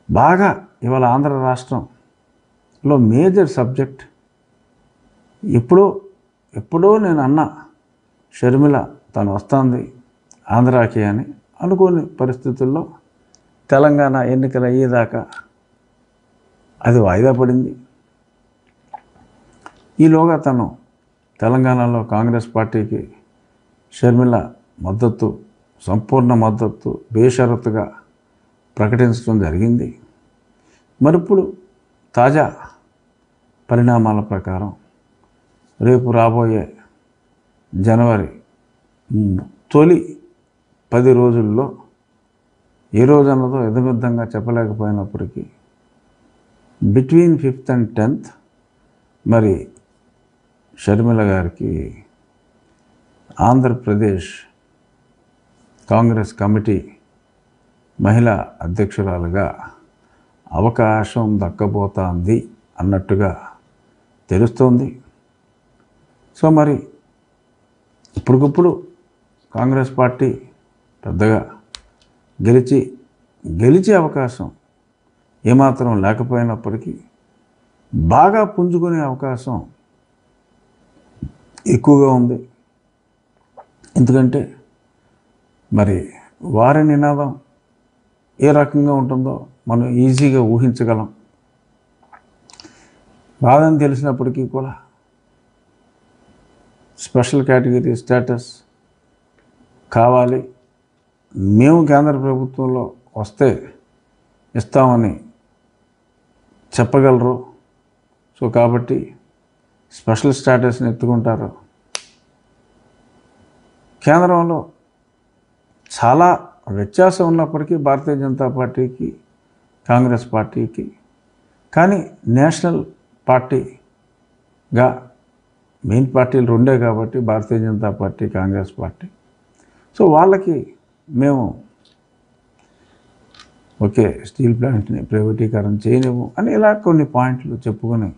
బాగా ఇవాళ ఆంధ్ర రాష్ట్రంలో మేజర్ సబ్జెక్ట్ ఎప్పుడో నేను అన్నా షర్మిల తను వస్తుంది ఆంధ్రాకి అని అనుకోని పరిస్థితుల్లో తెలంగాణ ఎన్నికలు అయ్యేదాకా అది వాయిదా పడింది. ఈలోగా తను తెలంగాణలో కాంగ్రెస్ పార్టీకి షర్మిల మద్దతు, సంపూర్ణ మద్దతు బేషరతుగా ప్రకటించడం జరిగింది. మరిప్పుడు తాజా పరిణామాల ప్రకారం రేపు రాబోయే జనవరి తొలి 10 రోజుల్లో ఏ రోజన్నదో యథమిద్ధంగా చెప్పలేకపోయినప్పటికీ బిట్వీన్ 5th and 10th మరి షర్మిల గారికి ఆంధ్రప్రదేశ్ కాంగ్రెస్ కమిటీ మహిళా అధ్యక్షురాలుగా అవకాశం దక్కబోతోంది అన్నట్టుగా తెలుస్తోంది. సో మరి ఇప్పటికప్పుడు కాంగ్రెస్ పార్టీ పెద్దగా గెలిచే అవకాశం ఏమాత్రం లేకపోయినప్పటికీ బాగా పుంజుకునే అవకాశం ఎక్కువగా ఉంది. ఎందుకంటే మరి వారి నినాదం ఏ రకంగా ఉంటుందో మనం ఈజీగా ఊహించగలం. బాధని తెలిసినప్పటికీ కూడా స్పెషల్ కేటగిరీ స్టేటస్ కావాలి, మేము కేంద్ర ప్రభుత్వంలో వస్తే ఇస్తామని చెప్పగలరు. సో కాబట్టి స్పెషల్ స్టేటస్ని ఎత్తుకుంటారు. కేంద్రంలో చాలా వ్యత్యాసం ఉన్నప్పటికీ భారతీయ జనతా పార్టీకి కాంగ్రెస్ పార్టీకి, కానీ నేషనల్ పార్టీగా మెయిన్ పార్టీలు రెండే కాబట్టి Bharatiya Janata party, Congress party. So వాళ్ళకి మేము ఓకే స్టీల్ ప్లాంట్ని ప్రైవేటీకరణ చేయలేము అని ఇలా కొన్ని పాయింట్లు చెప్పుకునే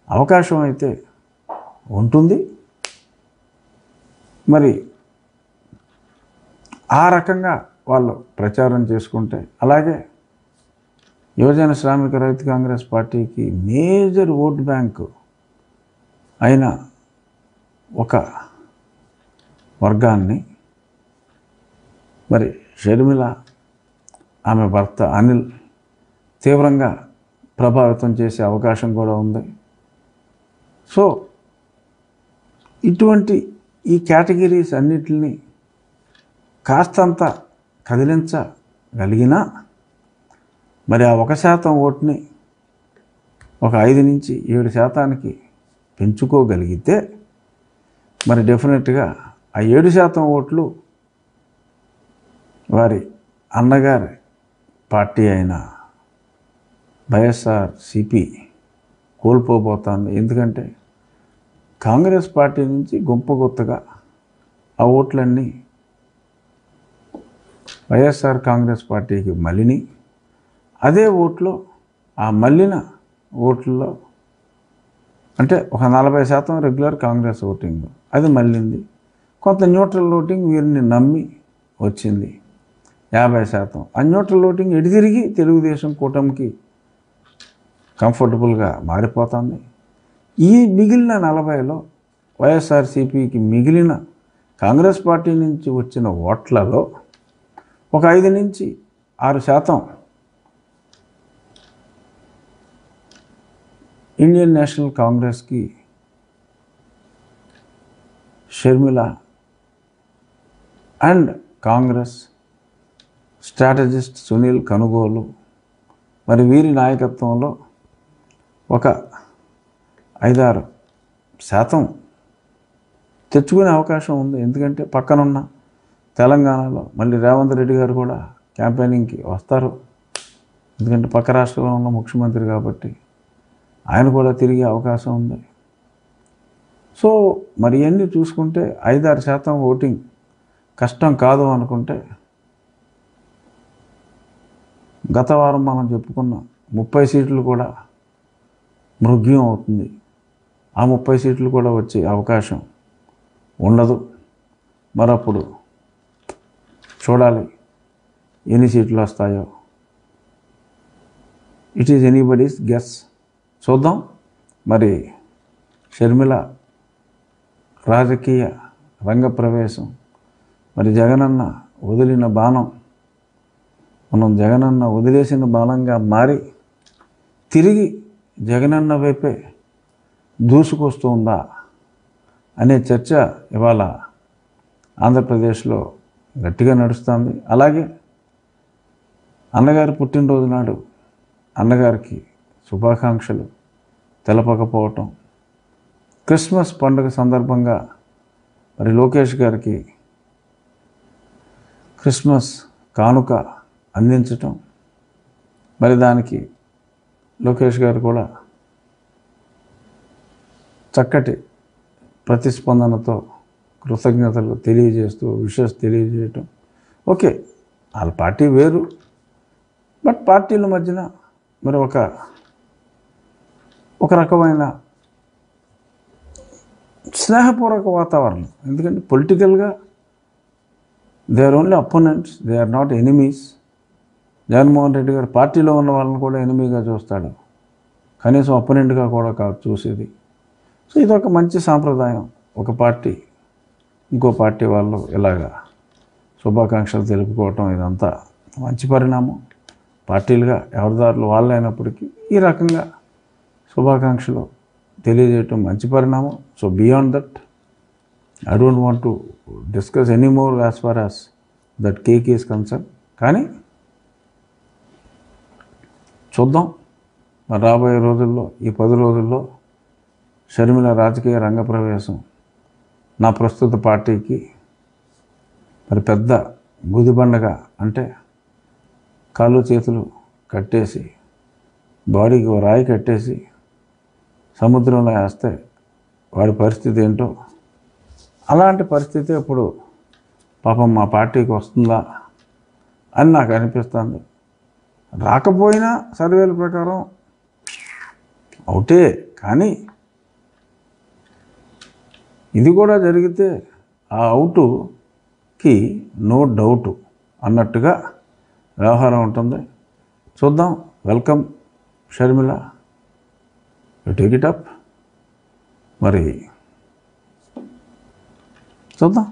అవకాశం అయితే ఉంటుంది. మరి ఆ రకంగా వాళ్ళు ప్రచారం చేసుకుంటే, అలాగే యువజన శ్రామిక రైతు కాంగ్రెస్ పార్టీకి మేజర్ ఓట్ బ్యాంకు అయిన ఒక వర్గాన్ని మరి షర్మిల, ఆమె భర్త అనిల్ తీవ్రంగా ప్రభావితం చేసే అవకాశం కూడా ఉంది. సో ఇటువంటి ఈ కేటగిరీస్ అన్నిటిని కాస్తంత కదిలించగలిగినా మరి ఆ 1% ఓటుని ఒక 5 నుంచి 7% పెంచుకోగలిగితే మరి డెఫినెట్గా ఆ 7% ఓట్లు వారి అన్నగారి పార్టీ అయిన వైఎస్ఆర్సీపీ కోల్పోబోతోంది. ఎందుకంటే కాంగ్రెస్ పార్టీ నుంచి గుంపగుత్తగా ఆ ఓట్లన్నీ వైఎస్ఆర్ కాంగ్రెస్ పార్టీకి మళ్ళిని, అదే ఓట్లో ఆ మళ్ళిన ఓట్లలో అంటే ఒక 40% రెగ్యులర్ కాంగ్రెస్ ఓటింగ్ అది మళ్ళింది, కొంత న్యూట్రల్ ఓటింగ్ వీరిని నమ్మి వచ్చింది 50%. ఆ న్యూట్రల్ ఓటింగ్ ఎటు తిరిగి తెలుగుదేశం కూటమికి కంఫర్టబుల్గా మారిపోతుంది. ఈ మిగిలిన 40లో వైఎస్ఆర్సీపీకి మిగిలిన కాంగ్రెస్ పార్టీ నుంచి వచ్చిన ఓట్లలో ఒక 5 నుంచి 6% ఇండియన్ నేషనల్ కాంగ్రెస్కి షర్మిల అండ్ కాంగ్రెస్ స్ట్రాటజిస్ట్ సునీల్ కనుగోలు మరి వీరి నాయకత్వంలో ఒక 5-6% తెచ్చుకునే అవకాశం ఉంది. ఎందుకంటే పక్కనున్న తెలంగాణలో మళ్ళీ రేవంత్ రెడ్డి గారు కూడా క్యాంపెయినింగ్కి వస్తారు. ఎందుకంటే పక్క రాష్ట్రంలో ఉన్న ముఖ్యమంత్రి కాబట్టి ఆయన కూడా తిరిగే అవకాశం ఉంది. సో మరి ఇవన్నీ చూసుకుంటే 5-6% ఓటింగ్ కష్టం కాదు అనుకుంటే, గత వారం మనం చెప్పుకున్న 30 సీట్లు కూడా మృగ్యం అవుతుంది. ఆ 30 సీట్లు కూడా వచ్చే అవకాశం ఉండదు. మరప్పుడు చూడాలి ఎన్ని సీట్లు వస్తాయో. It is anybody's guess. చూద్దాం మరి షర్మిల రాజకీయ రంగప్రవేశం, మరి జగనన్న వదిలిన బాణం మనం జగనన్న వదిలేసిన బాణంగా మారి తిరిగి జగనన్న వైపే దూసుకొస్తుందా అనే చర్చ ఇవాళ ఆంధ్రప్రదేశ్లో గట్టిగా నడుస్తుంది. అలాగే అన్నగారి పుట్టినరోజు నాడు అన్నగారికి శుభాకాంక్షలు తెలపకపోవటం, క్రిస్మస్ పండుగ సందర్భంగా మరి లోకేష్ గారికి క్రిస్మస్ కానుక అందించటం, మరి దానికి లోకేష్ గారు కూడా చక్కటి ప్రతిస్పందనతో కృతజ్ఞతలు తెలియజేస్తూ విషెస్ తెలియజేయటం. ఓకే, వాళ్ళ పార్టీ వేరు, బట్ పార్టీల మధ్యన మరి ఒక రకమైన స్నేహపూర్వక వాతావరణం. ఎందుకంటే పొలిటికల్గా they are only opponents, they are not enemies. Jaganmohan Reddy గారు పార్టీలో ఉన్న వాళ్ళని కూడా ఎనిమీగా చూస్తాడు, కనీసం అపోనెంట్గా కూడా కాదు చూసేది. సో ఇదొక మంచి సాంప్రదాయం. ఒక పార్టీ ఇంకో పార్టీ వాళ్ళు ఇలాగా శుభాకాంక్షలు తెలుపుకోవటం, ఇదంతా మంచి పరిణామం. పార్టీలుగా ఎవరిదారులు వాళ్ళు అయినప్పటికీ ఈ రకంగా శుభాకాంక్షలు తెలియజేయటం మంచి పరిణామం. So beyond that I don't want to discuss any more as far as that case is concern. కానీ చూద్దాం మరి రాబోయే రోజుల్లో, ఈ 10 రోజుల్లో షర్మిల రాజకీయ రంగప్రవేశం నా ప్రస్తుత పార్టీకి మరి పెద్ద గుదిబండగా, అంటే కాళ్ళు చేతులు కట్టేసి బాడీకి ఓ రాయి కట్టేసి సముద్రంలో వేస్తే వాడి పరిస్థితి ఏంటో అలాంటి పరిస్థితి ఇప్పుడు పాపం మా పార్టీకి వస్తుందా అని నాకు అనిపిస్తుంది. రాకపోయినా సర్వేల ప్రకారం అవుటే, కానీ ఇది కూడా జరిగితే ఆ అవుటుకి నో డౌటు అన్నట్టుగా వ్యవహారం ఉంటుంది. చూద్దాం. Welcome Sharmila, you take it up. మరి చూద్దాం.